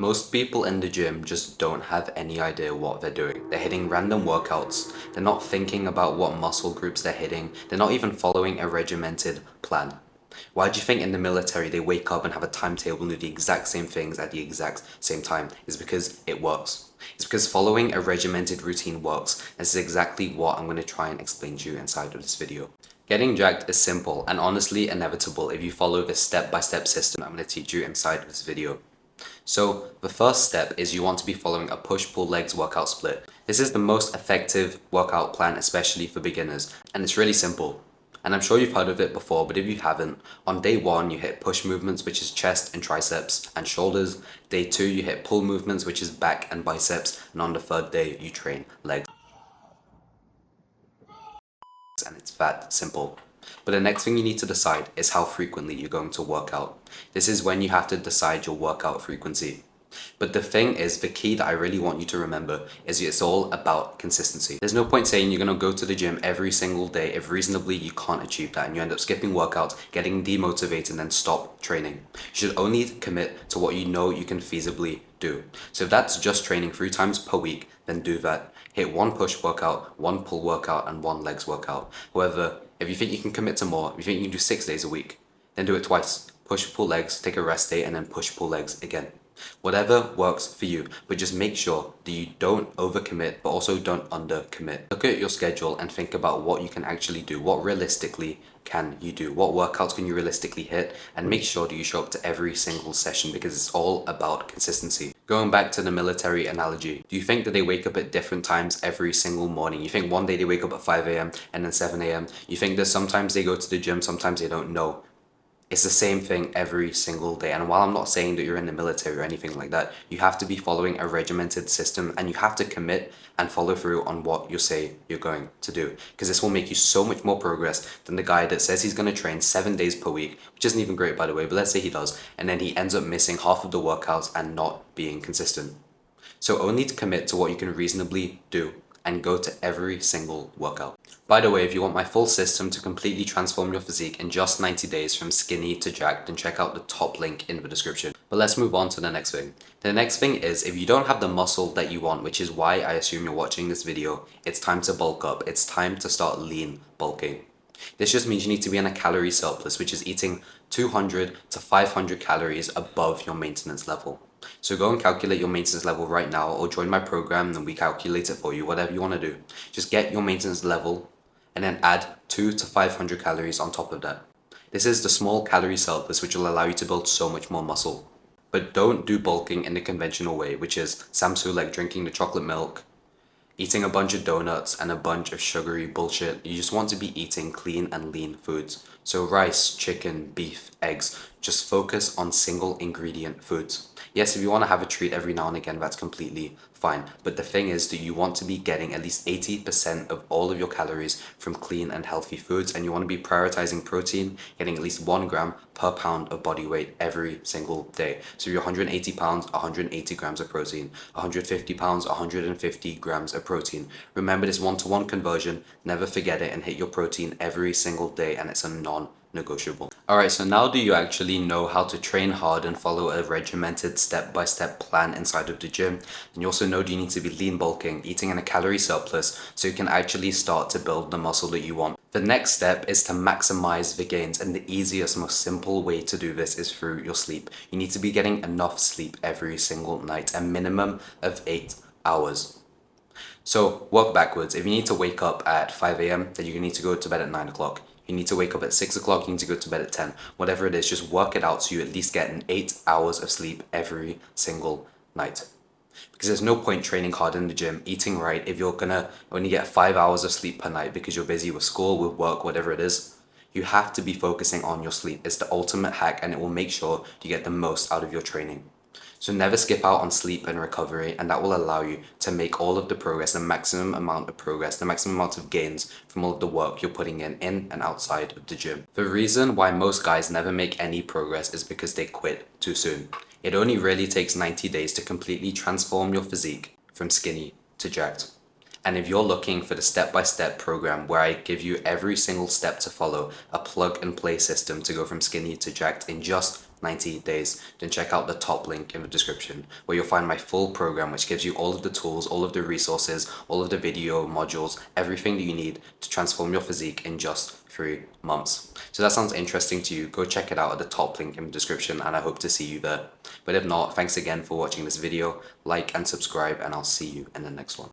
Most people in the gym just don't have any idea what they're doing. They're hitting random workouts. They're not thinking about what muscle groups they're hitting. They're not even following a regimented plan. Why do you think in the military they wake up and have a timetable and do the exact same things at the exact same time? It's because it works. It's because following a regimented routine works. This is exactly what I'm going to try and explain to you inside of this video. Getting jacked is simple and honestly inevitable if you follow the step-by-step system I'm going to teach you inside of this video. So the first step is you want to be following a push-pull legs workout split. This is the most effective workout plan, especially for beginners, and it's really simple. And I'm sure you've heard of it before, but if you haven't, on day 1 you hit push movements, which is chest and triceps and shoulders. Day 2 you hit pull movements, which is back and biceps, and on the 3rd day you train legs. And it's that simple. But the next thing you need to decide is how frequently you're going to work out. This is when you have to decide your workout frequency. But the thing is, the key that I really want you to remember is it's all about consistency. There's no point saying you're going to go to the gym every single day if reasonably you can't achieve that and you end up skipping workouts, getting demotivated, and then stop training. You should only commit to what you know you can feasibly do. So if that's just training 3 times per week, then do that. Hit 1 push workout, 1 pull workout, and 1 legs workout. However, if you think you can commit to more, if you think you can do 6 days a week, then do it twice. Push, pull legs, take a rest day, and then push, pull legs again. Whatever works for you, but just make sure that you don't overcommit, but also don't undercommit. Look at your schedule and think about what you can actually do. What realistically can you do? What workouts can you realistically hit? And make sure that you show up to every single session because it's all about consistency. Going back to the military analogy, do you think that they wake up at different times every single morning? You think one day they wake up at 5 a.m. and then 7 a.m. You think that sometimes they go to the gym, sometimes they don't know. It's the same thing every single day. And while I'm not saying that you're in the military or anything like that, you have to be following a regimented system and you have to commit and follow through on what you say you're going to do. Because this will make you so much more progress than the guy that says he's going to train 7 days per week, which isn't even great by the way, but let's say he does, and then he ends up missing half of the workouts and not being consistent. So only to commit to what you can reasonably do and go to every single workout. By the way, if you want my full system to completely transform your physique in just 90 days from skinny to jacked, then check out the top link in the description. But let's move on to the next thing. The next thing is, if you don't have the muscle that you want, which is why I assume you're watching this video, it's time to bulk up. It's time to start lean bulking. This just means you need to be in a calorie surplus, which is eating 200 to 500 calories above your maintenance level. So go and calculate your maintenance level right now, or join my program and we calculate it for you, whatever you want to do. Just get your maintenance level and then add 200 to 500 calories on top of that. This is the small calorie surplus which will allow you to build so much more muscle. But don't do bulking in the conventional way, which is Samsu, like drinking the chocolate milk, eating a bunch of donuts and a bunch of sugary bullshit. You just want to be eating clean and lean foods. So rice, chicken, beef, eggs. Just focus on single ingredient foods. Yes, if you want to have a treat every now and again, that's completely fine. But the thing is that you want to be getting at least 80% of all of your calories from clean and healthy foods, and you want to be prioritizing protein, getting at least 1 gram per pound of body weight every single day. So if you're 180 pounds, 180 grams of protein, 150 pounds, 150 grams of protein. Remember this 1-to-1 conversion, never forget it, and hit your protein every single day, and it's a non-negotiable. Alright, so now do you actually know how to train hard and follow a regimented step-by-step plan inside of the gym? And you also know that you need to be lean bulking, eating in a calorie surplus, so you can actually start to build the muscle that you want. The next step is to maximize the gains, and the easiest, most simple way to do this is through your sleep. You need to be getting enough sleep every single night, a minimum of 8 hours. So work backwards. If you need to wake up at 5 a.m, then you need to go to bed at 9 o'clock. You need to wake up at 6 o'clock, you need to go to bed at 10. Whatever it is, just work it out so you at least get an 8 hours of sleep every single night. Because there's no point training hard in the gym, eating right, if you're gonna only get 5 hours of sleep per night because you're busy with school, with work, whatever it is. You have to be focusing on your sleep. It's the ultimate hack, and it will make sure you get the most out of your training. So never skip out on sleep and recovery, and that will allow you to make all of the progress, the maximum amount of progress, the maximum amount of gains from all of the work you're putting in and outside of the gym. The reason why most guys never make any progress is because they quit too soon. It only really takes 90 days to completely transform your physique from skinny to jacked. And if you're looking for the step-by-step program where I give you every single step to follow, a plug-and-play system to go from skinny to jacked in just 90 days, then check out the top link in the description where you'll find my full program, which gives you all of the tools, all of the resources, all of the video modules, everything that you need to transform your physique in just 3 months. So that sounds interesting to you, go check it out at the top link in the description, and I hope to see you there. But if not, thanks again for watching this video, like and subscribe, and I'll see you in the next one.